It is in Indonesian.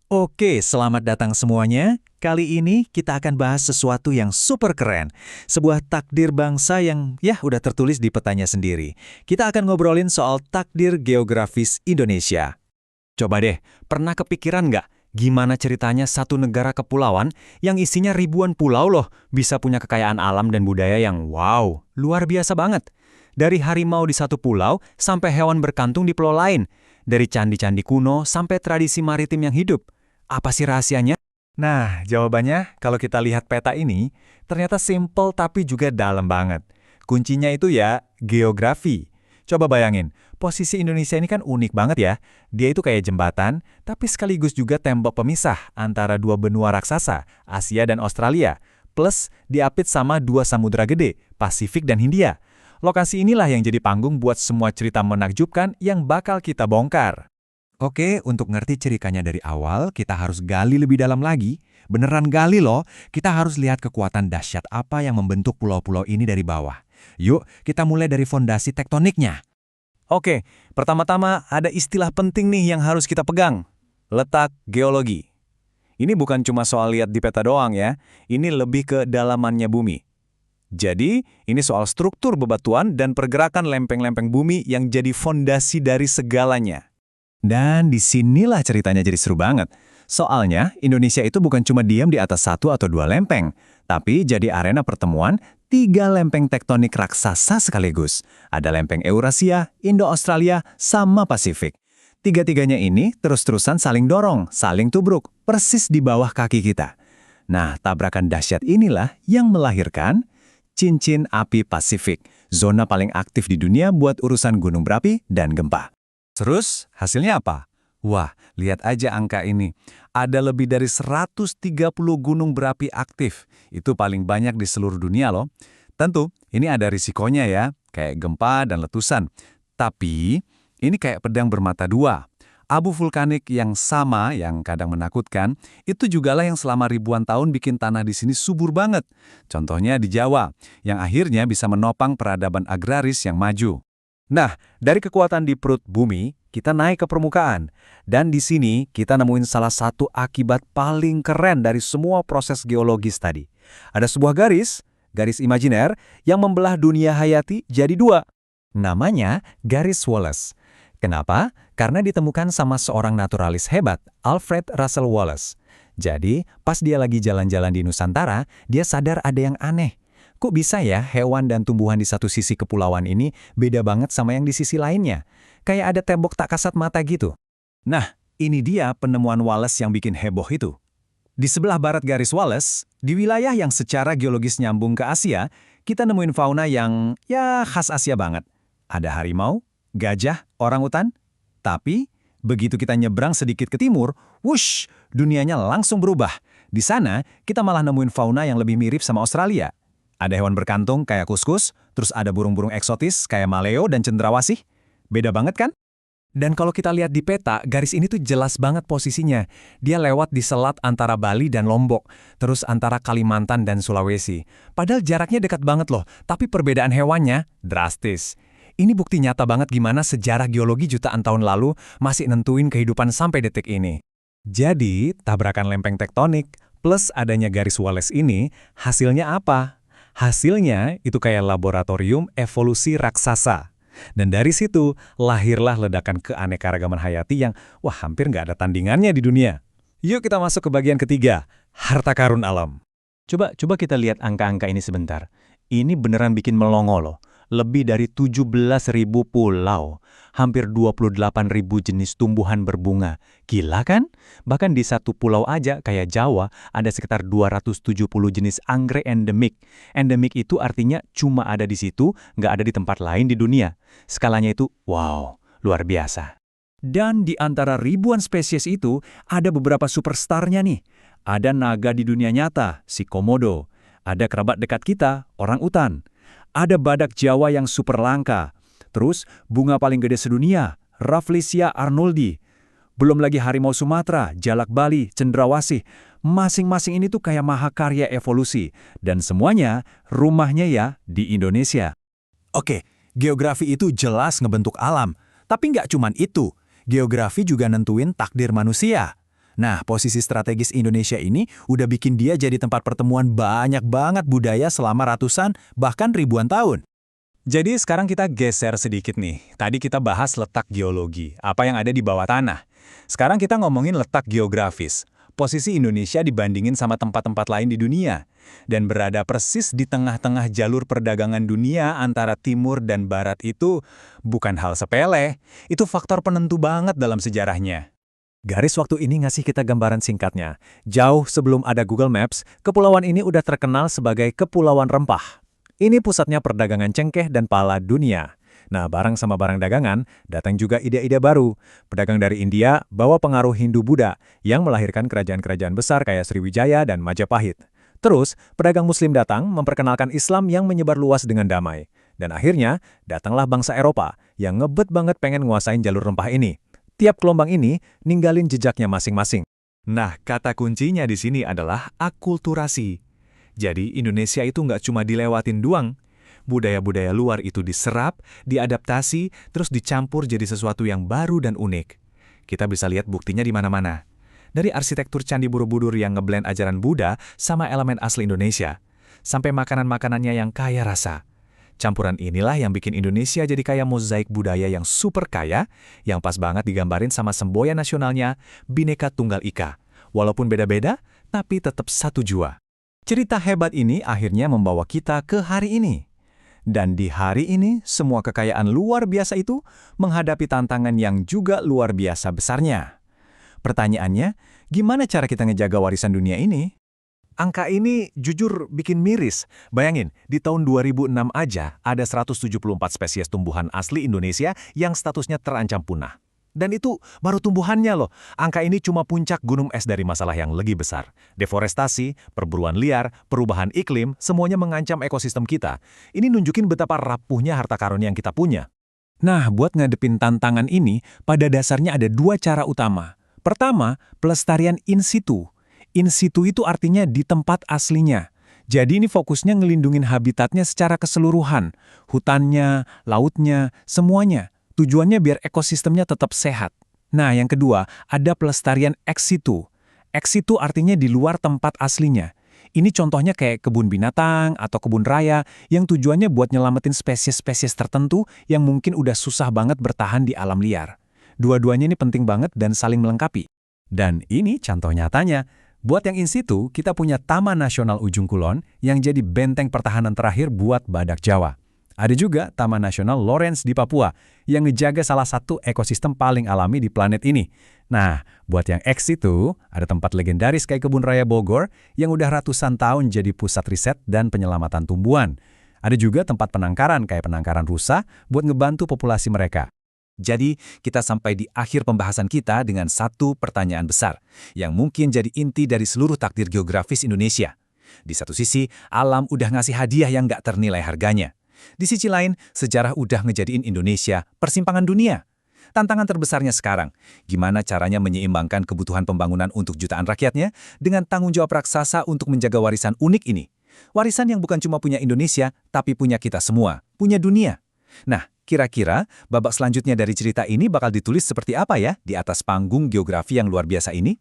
Oke, selamat datang semuanya. Kali ini kita akan bahas sesuatu yang super keren. Sebuah takdir bangsa yang udah tertulis di petanya sendiri. Kita akan ngobrolin soal takdir geografis Indonesia. Coba deh, pernah kepikiran nggak gimana ceritanya satu negara kepulauan yang isinya ribuan pulau loh bisa punya kekayaan alam dan budaya yang wow, luar biasa banget. Dari harimau di satu pulau sampai hewan berkantung di pulau lain. Dari candi-candi kuno sampai tradisi maritim yang hidup. Apa sih rahasianya? Nah, jawabannya kalau kita lihat peta ini, ternyata simple tapi juga dalam banget. Kuncinya itu ya, geografi. Coba bayangin, posisi Indonesia ini kan unik banget ya. Dia itu kayak jembatan, tapi sekaligus juga tembok pemisah antara dua benua raksasa, Asia dan Australia. Plus, diapit sama dua samudera gede, Pasifik dan Hindia. Lokasi inilah yang jadi panggung buat semua cerita menakjubkan yang bakal kita bongkar. Oke, untuk ngerti ceritanya dari awal, kita harus gali lebih dalam lagi. Beneran gali loh, kita harus lihat kekuatan dahsyat apa yang membentuk pulau-pulau ini dari bawah. Yuk, kita mulai dari fondasi tektoniknya. Oke, pertama-tama ada istilah penting nih yang harus kita pegang. Letak geologi. Ini bukan cuma soal lihat di peta doang ya, ini lebih ke dalamannya bumi. Jadi, ini soal struktur bebatuan dan pergerakan lempeng-lempeng bumi yang jadi fondasi dari segalanya. Dan disinilah ceritanya jadi seru banget. Soalnya, Indonesia itu bukan cuma diam di atas satu atau dua lempeng, tapi jadi arena pertemuan tiga lempeng tektonik raksasa sekaligus. Ada lempeng Eurasia, Indo-Australia, sama Pasifik. Tiga-tiganya ini terus-terusan saling dorong, saling tubruk, persis di bawah kaki kita. Nah, tabrakan dahsyat inilah yang melahirkan cincin api Pasifik, zona paling aktif di dunia buat urusan gunung berapi dan gempa. Terus, hasilnya apa? Wah, lihat aja angka ini. Ada lebih dari 130 gunung berapi aktif. Itu paling banyak di seluruh dunia loh. Tentu, ini ada risikonya ya, kayak gempa dan letusan. Tapi, ini kayak pedang bermata dua. Abu vulkanik yang sama, yang kadang menakutkan, itu jugalah yang selama ribuan tahun bikin tanah di sini subur banget. Contohnya di Jawa, yang akhirnya bisa menopang peradaban agraris yang maju. Nah, dari kekuatan di perut bumi, kita naik ke permukaan. Dan di sini kita nemuin salah satu akibat paling keren dari semua proses geologis tadi. Ada sebuah garis imajiner yang membelah dunia hayati jadi dua. Namanya garis Wallace. Kenapa? Karena ditemukan sama seorang naturalis hebat, Alfred Russel Wallace. Jadi, pas dia lagi jalan-jalan di Nusantara, dia sadar ada yang aneh. Kok bisa ya hewan dan tumbuhan di satu sisi kepulauan ini beda banget sama yang di sisi lainnya? Kayak ada tembok tak kasat mata gitu. Nah, ini dia penemuan Wallace yang bikin heboh itu. Di sebelah barat garis Wallace, di wilayah yang secara geologis nyambung ke Asia, kita nemuin fauna yang khas Asia banget. Ada harimau, gajah, orangutan. Tapi, begitu kita nyebrang sedikit ke timur, wush, dunianya langsung berubah. Di sana, kita malah nemuin fauna yang lebih mirip sama Australia. Ada hewan berkantung kayak kuskus, terus ada burung-burung eksotis kayak maleo dan cendrawasih. Beda banget kan? Dan kalau kita lihat di peta, garis ini tuh jelas banget posisinya. Dia lewat di selat antara Bali dan Lombok, terus antara Kalimantan dan Sulawesi. Padahal jaraknya dekat banget loh, tapi perbedaan hewannya drastis. Ini bukti nyata banget gimana sejarah geologi jutaan tahun lalu masih nentuin kehidupan sampai detik ini. Jadi, tabrakan lempeng tektonik plus adanya garis Wallace ini, hasilnya apa? Hasilnya itu kayak laboratorium evolusi raksasa. Dan dari situ lahirlah ledakan keanekaragaman hayati yang hampir nggak ada tandingannya di dunia. Yuk kita masuk ke bagian ketiga, harta karun alam. Coba kita lihat angka-angka ini sebentar. Ini beneran bikin melongo loh. Lebih dari 17.000 pulau, hampir 28.000 jenis tumbuhan berbunga. Gila kan? Bahkan di satu pulau aja kayak Jawa, ada sekitar 270 jenis anggrek endemik. Endemik itu artinya cuma ada di situ, nggak ada di tempat lain di dunia. Skalanya itu, wow, luar biasa. Dan di antara ribuan spesies itu, ada beberapa superstarnya nih. Ada naga di dunia nyata, si komodo. Ada kerabat dekat kita, orang utan. Ada badak Jawa yang super langka. Terus, bunga paling gede sedunia, Rafflesia arnoldi. Belum lagi harimau Sumatera, jalak Bali, cendrawasih. Masing-masing ini tuh kayak mahakarya evolusi. Dan semuanya rumahnya ya di Indonesia. Oke, geografi itu jelas ngebentuk alam. Tapi nggak cuman itu. Geografi juga nentuin takdir manusia. Nah, posisi strategis Indonesia ini udah bikin dia jadi tempat pertemuan banyak banget budaya selama ratusan, bahkan ribuan tahun. Jadi sekarang kita geser sedikit nih. Tadi kita bahas letak geologi, apa yang ada di bawah tanah. Sekarang kita ngomongin letak geografis. Posisi Indonesia dibandingin sama tempat-tempat lain di dunia. Dan berada persis di tengah-tengah jalur perdagangan dunia antara timur dan barat itu bukan hal sepele. Itu faktor penentu banget dalam sejarahnya. Garis waktu ini ngasih kita gambaran singkatnya. Jauh sebelum ada Google Maps, kepulauan ini udah terkenal sebagai Kepulauan Rempah. Ini pusatnya perdagangan cengkeh dan pala dunia. Nah, bareng sama barang dagangan, datang juga ide-ide baru. Pedagang dari India bawa pengaruh Hindu-Buddha yang melahirkan kerajaan-kerajaan besar kayak Sriwijaya dan Majapahit. Terus, pedagang Muslim datang memperkenalkan Islam yang menyebar luas dengan damai. Dan akhirnya, datanglah bangsa Eropa yang ngebet banget pengen nguasain jalur rempah ini. Tiap gelombang ini ninggalin jejaknya masing-masing. Nah, kata kuncinya di sini adalah akulturasi. Jadi, Indonesia itu nggak cuma dilewatin doang. Budaya-budaya luar itu diserap, diadaptasi, terus dicampur jadi sesuatu yang baru dan unik. Kita bisa lihat buktinya di mana-mana. Dari arsitektur Candi Borobudur yang ngeblend ajaran Buddha sama elemen asli Indonesia, sampai makanan-makanannya yang kaya rasa. Campuran inilah yang bikin Indonesia jadi kayak mozaik budaya yang super kaya, yang pas banget digambarin sama semboyan nasionalnya, Bhinneka Tunggal Ika. Walaupun beda-beda, tapi tetap satu jua. Cerita hebat ini akhirnya membawa kita ke hari ini. Dan di hari ini, semua kekayaan luar biasa itu menghadapi tantangan yang juga luar biasa besarnya. Pertanyaannya, gimana cara kita ngejaga warisan dunia ini? Angka ini jujur bikin miris. Bayangin, di tahun 2006 aja ada 174 spesies tumbuhan asli Indonesia yang statusnya terancam punah. Dan itu baru tumbuhannya loh. Angka ini cuma puncak gunung es dari masalah yang lebih besar. Deforestasi, perburuan liar, perubahan iklim, semuanya mengancam ekosistem kita. Ini nunjukin betapa rapuhnya harta karun yang kita punya. Nah, buat ngadepin tantangan ini, pada dasarnya ada dua cara utama. Pertama, pelestarian in situ. In situ itu artinya di tempat aslinya. Jadi ini fokusnya ngelindungin habitatnya secara keseluruhan. Hutannya, lautnya, semuanya. Tujuannya biar ekosistemnya tetap sehat. Nah, yang kedua, ada pelestarian ex situ. Ex situ artinya di luar tempat aslinya. Ini contohnya kayak kebun binatang atau kebun raya yang tujuannya buat nyelamatin spesies-spesies tertentu yang mungkin udah susah banget bertahan di alam liar. Dua-duanya ini penting banget dan saling melengkapi. Dan ini contoh nyatanya. Buat yang in situ, kita punya Taman Nasional Ujung Kulon yang jadi benteng pertahanan terakhir buat badak Jawa. Ada juga Taman Nasional Lawrence di Papua yang ngejaga salah satu ekosistem paling alami di planet ini. Nah, buat yang ex situ, ada tempat legendaris kayak Kebun Raya Bogor yang udah ratusan tahun jadi pusat riset dan penyelamatan tumbuhan. Ada juga tempat penangkaran kayak penangkaran rusa buat ngebantu populasi mereka. Jadi, kita sampai di akhir pembahasan kita dengan satu pertanyaan besar, yang mungkin jadi inti dari seluruh takdir geografis Indonesia. Di satu sisi, alam udah ngasih hadiah yang nggak ternilai harganya. Di sisi lain, sejarah udah ngejadiin Indonesia persimpangan dunia. Tantangan terbesarnya sekarang, gimana caranya menyeimbangkan kebutuhan pembangunan untuk jutaan rakyatnya dengan tanggung jawab raksasa untuk menjaga warisan unik ini. Warisan yang bukan cuma punya Indonesia, tapi punya kita semua, punya dunia. Nah, kira-kira babak selanjutnya dari cerita ini bakal ditulis seperti apa ya di atas panggung geografi yang luar biasa ini?